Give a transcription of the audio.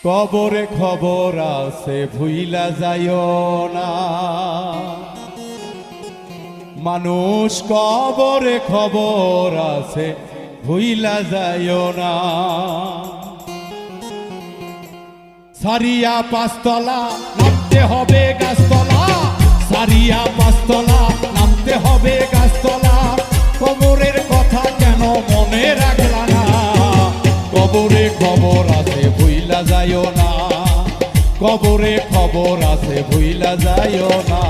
কবরে খবর আছে ভুইলা যাইও না, মানুষ কবরে খবর আছে ভুইলা যাইও না। সারিয়া পাঁচতলা নামতে হবে গাছতলা, সারিয়া পাঁচতলা নামতে হবে গাছতলা। কবরের কথা কেন মনে রাখলা না, কবরে খবর আছে ভুইলা যাইও না, কবরে খবর আছে ভুইলা যাইও না।